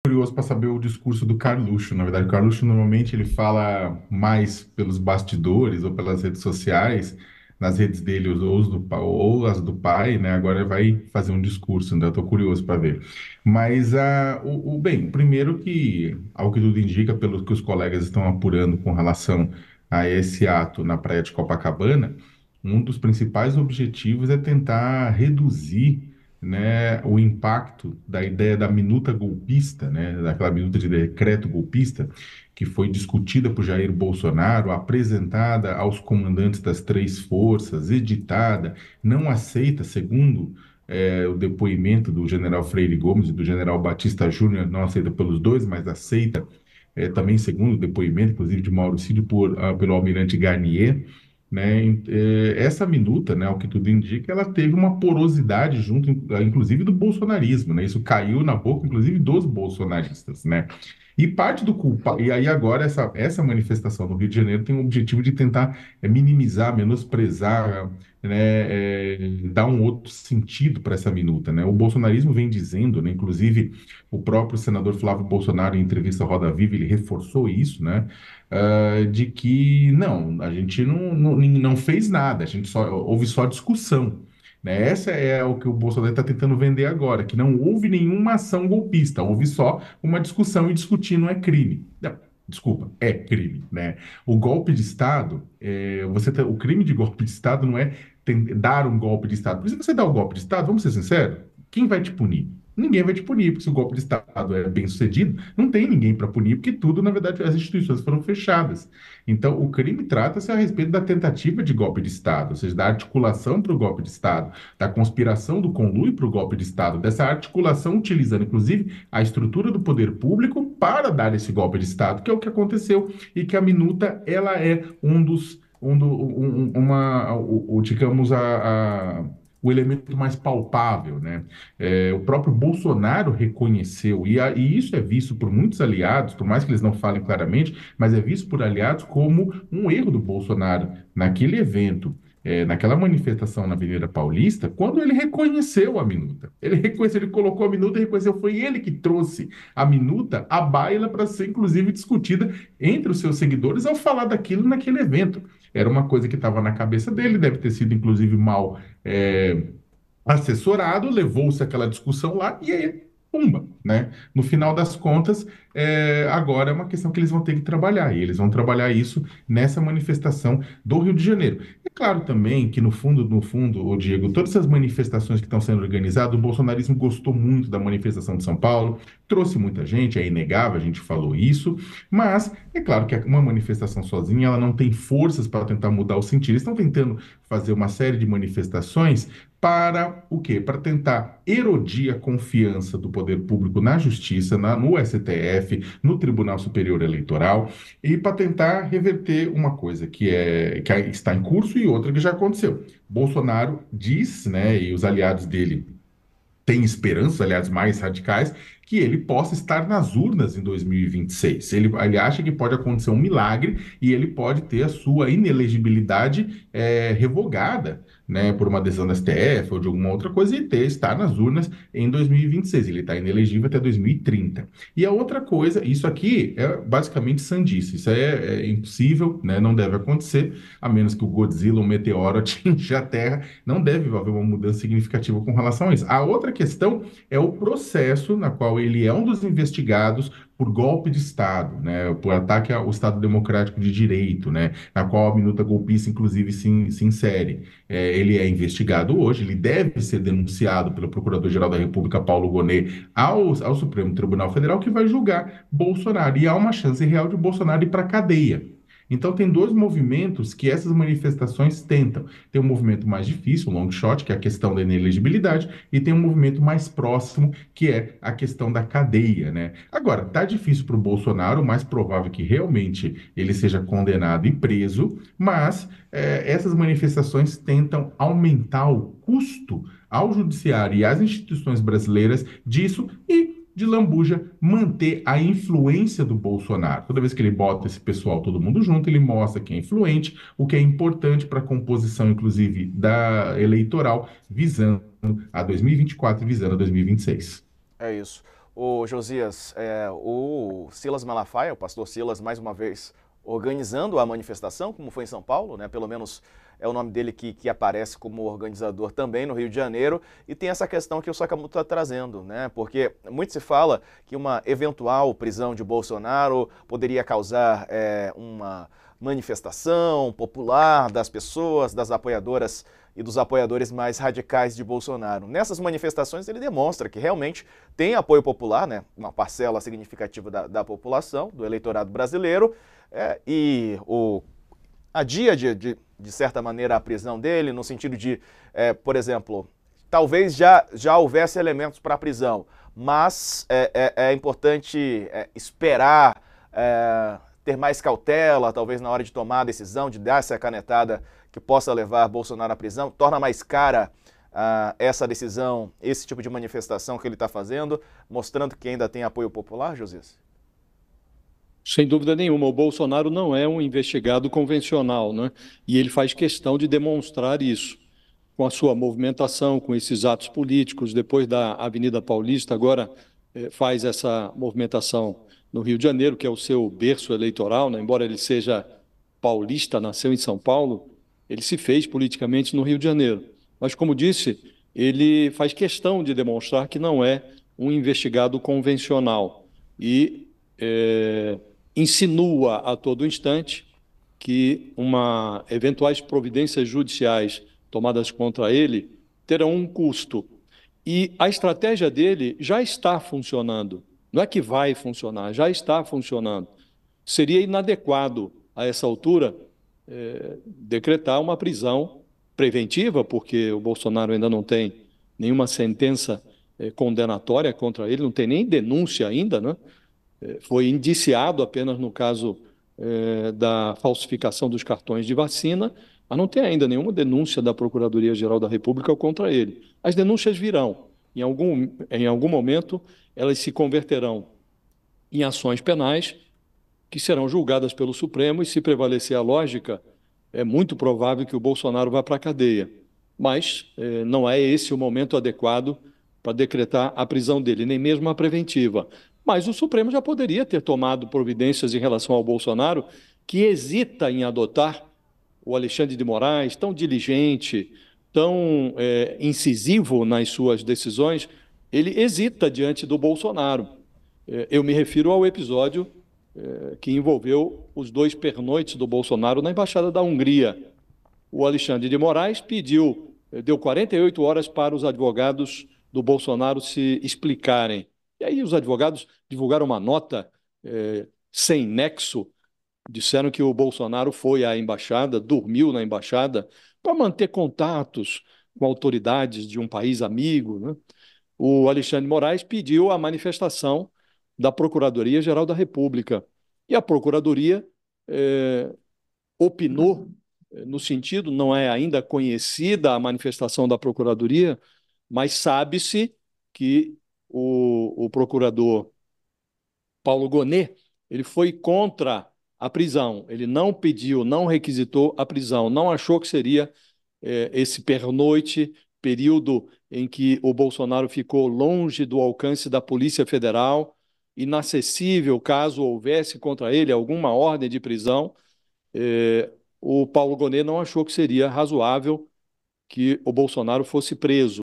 curioso para saber o discurso do Carluxo. Na verdade, o Carluxo normalmente ele fala mais pelos bastidores ou pelas redes sociais, nas redes dele ou as do pai, né? Agora ele vai fazer um discurso, então eu estou curioso para ver. Mas bem, primeiro que, ao que tudo indica, pelo que os colegas estão apurando com relação a esse ato na praia de Copacabana, um dos principais objetivos é tentar reduzir, né, o impacto da ideia da minuta golpista, né, daquela minuta de decreto golpista, que foi discutida por Jair Bolsonaro, apresentada aos comandantes das três forças, editada, não aceita, segundo o depoimento do general Freire Gomes e do general Batista Júnior, não aceita pelos dois, mas aceita também, segundo o depoimento, inclusive de Mauro Cid, pelo almirante Garnier, né? Essa minuta, né, ao que tudo indica, ela teve uma porosidade junto, inclusive, do bolsonarismo, né? Isso caiu na boca, inclusive, dos bolsonaristas, né? E parte do culpa, e aí agora essa manifestação no Rio de Janeiro tem o objetivo de tentar minimizar, menosprezar, né, dar um outro sentido para essa minuta, né? O bolsonarismo vem dizendo, né, inclusive o próprio senador Flávio Bolsonaro, em entrevista à Roda Viva, ele reforçou isso, né? De que não, a gente não fez nada, a gente só houve só discussão. Né? Essa é o que o Bolsonaro está tentando vender agora, que não houve nenhuma ação golpista, houve só uma discussão e discutir não é crime. Não, desculpa, é crime, né? O golpe de Estado, o crime de golpe de Estado não é dar um golpe de Estado. Por isso que você dá o golpe de Estado, vamos ser sinceros, quem vai te punir? Ninguém vai te punir, porque se o golpe de Estado é bem sucedido, não tem ninguém para punir, porque tudo, na verdade, as instituições foram fechadas. Então, o crime trata-se a respeito da tentativa de golpe de Estado, ou seja, da articulação para o golpe de Estado, da conspiração do conluio para o golpe de Estado, dessa articulação utilizando, inclusive, a estrutura do poder público para dar esse golpe de Estado, que é o que aconteceu, e que a minuta, ela é um dos, um do, um- uma, o, digamos, o elemento mais palpável, né? O próprio Bolsonaro reconheceu, e isso é visto por muitos aliados, por mais que eles não falem claramente, mas é visto por aliados como um erro do Bolsonaro naquele evento, naquela manifestação na Avenida Paulista, quando ele reconheceu a minuta. Ele reconheceu, ele colocou a minuta e reconheceu, foi ele que trouxe a minuta à baila para ser, inclusive, discutida entre os seus seguidores ao falar daquilo naquele evento. Era uma coisa que estava na cabeça dele, deve ter sido, inclusive, mal assessorado, levou-se aquela discussão lá e aí, pumba, né? No final das contas, agora é uma questão que eles vão ter que trabalhar, e eles vão trabalhar isso nessa manifestação do Rio de Janeiro. É claro também que, no fundo, ô Diego, todas essas manifestações que estão sendo organizadas, o bolsonarismo gostou muito da manifestação de São Paulo, trouxe muita gente, é inegável, a gente falou isso, mas é claro que uma manifestação sozinha, ela não tem forças para tentar mudar o sentido. Eles estão tentando fazer uma série de manifestações para o quê? Para tentar erodir a confiança do poder público na justiça, no STF, no Tribunal Superior Eleitoral, e para tentar reverter uma coisa que está em curso e outra que já aconteceu. Bolsonaro diz, né, e os aliados dele tem esperança, aliás, mais radicais, que ele possa estar nas urnas em 2026. Ele acha que pode acontecer um milagre e ele pode ter a sua inelegibilidade revogada, né, por uma decisão da STF ou de alguma outra coisa e estar nas urnas em 2026. Ele está inelegível até 2030. E a outra coisa, isso aqui é basicamente sandice. Isso é impossível, né, não deve acontecer, a menos que o Godzilla, um meteoro, atinja a Terra. Não deve haver uma mudança significativa com relação a isso. A outra questão é o processo na qual ele é um dos investigados por golpe de Estado, né, por ataque ao Estado Democrático de Direito, né, na qual a minuta golpista, inclusive, se insere. Ele é investigado hoje, ele deve ser denunciado pelo Procurador-Geral da República, Paulo Gonet, ao Supremo Tribunal Federal, que vai julgar Bolsonaro. E há uma chance real de Bolsonaro ir para a cadeia. Então, tem dois movimentos que essas manifestações tentam. Tem um movimento mais difícil, o long shot, que é a questão da inelegibilidade, e tem um movimento mais próximo, que é a questão da cadeia, né? Agora, tá difícil para o Bolsonaro, o mais provável é que realmente ele seja condenado e preso, mas essas manifestações tentam aumentar o custo ao judiciário e às instituições brasileiras disso e de lambuja manter a influência do Bolsonaro. Toda vez que ele bota esse pessoal todo mundo junto, ele mostra que é influente, o que é importante para a composição, inclusive, da eleitoral, visando a 2024 e visando a 2026. É isso. O Josias, o Silas Malafaia, o pastor Silas, mais uma vez, organizando a manifestação, como foi em São Paulo, né? Pelo menos é o nome dele que aparece como organizador também no Rio de Janeiro, e tem essa questão que o Sakamoto está trazendo, né? Porque muito se fala que uma eventual prisão de Bolsonaro poderia causar uma manifestação popular das pessoas, das apoiadoras e dos apoiadores mais radicais de Bolsonaro. Nessas manifestações ele demonstra que realmente tem apoio popular, né? Uma parcela significativa da população, do eleitorado brasileiro, adia de certa maneira a prisão dele, no sentido de, por exemplo, talvez já houvesse elementos para a prisão, mas é importante esperar, ter mais cautela, talvez na hora de tomar a decisão, de dar essa canetada que possa levar Bolsonaro à prisão, torna mais cara essa decisão, esse tipo de manifestação que ele está fazendo, mostrando que ainda tem apoio popular, Josias? Sem dúvida nenhuma, o Bolsonaro não é um investigado convencional, né? E ele faz questão de demonstrar isso com a sua movimentação, com esses atos políticos. Depois da Avenida Paulista, agora faz essa movimentação no Rio de Janeiro, que é o seu berço eleitoral, né? Embora ele seja paulista, nasceu em São Paulo, ele se fez politicamente no Rio de Janeiro. Mas, como disse, ele faz questão de demonstrar que não é um investigado convencional e insinua a todo instante que eventuais providências judiciais tomadas contra ele terão um custo. E a estratégia dele já está funcionando. Não é que vai funcionar, já está funcionando. Seria inadequado, a essa altura, decretar uma prisão preventiva, porque o Bolsonaro ainda não tem nenhuma sentença condenatória contra ele, não tem nem denúncia ainda, né? Foi indiciado apenas no caso da falsificação dos cartões de vacina, mas não tem ainda nenhuma denúncia da Procuradoria-Geral da República contra ele. As denúncias virão. Em algum momento, elas se converterão em ações penais que serão julgadas pelo Supremo e, se prevalecer a lógica, é muito provável que o Bolsonaro vá para a cadeia. Mas não é esse o momento adequado para decretar a prisão dele, nem mesmo a preventiva. Mas o Supremo já poderia ter tomado providências em relação ao Bolsonaro, que hesita em adotar o Alexandre de Moraes, tão diligente, tão incisivo nas suas decisões, ele hesita diante do Bolsonaro. Eu me refiro ao episódio que envolveu os dois pernoites do Bolsonaro na Embaixada da Hungria. O Alexandre de Moraes deu 48 horas para os advogados do Bolsonaro se explicarem. E aí os advogados divulgaram uma nota sem nexo, disseram que o Bolsonaro foi à embaixada, dormiu na embaixada, para manter contatos com autoridades de um país amigo, né? O Alexandre de Moraes pediu a manifestação da Procuradoria-Geral da República. E a Procuradoria opinou no sentido, não é ainda conhecida a manifestação da Procuradoria, mas sabe-se que o procurador Paulo Gonet, ele foi contra a prisão, ele não pediu, não requisitou a prisão, não achou que seria esse pernoite, período em que o Bolsonaro ficou longe do alcance da Polícia Federal, inacessível caso houvesse contra ele alguma ordem de prisão. O Paulo Gonet não achou que seria razoável que o Bolsonaro fosse preso.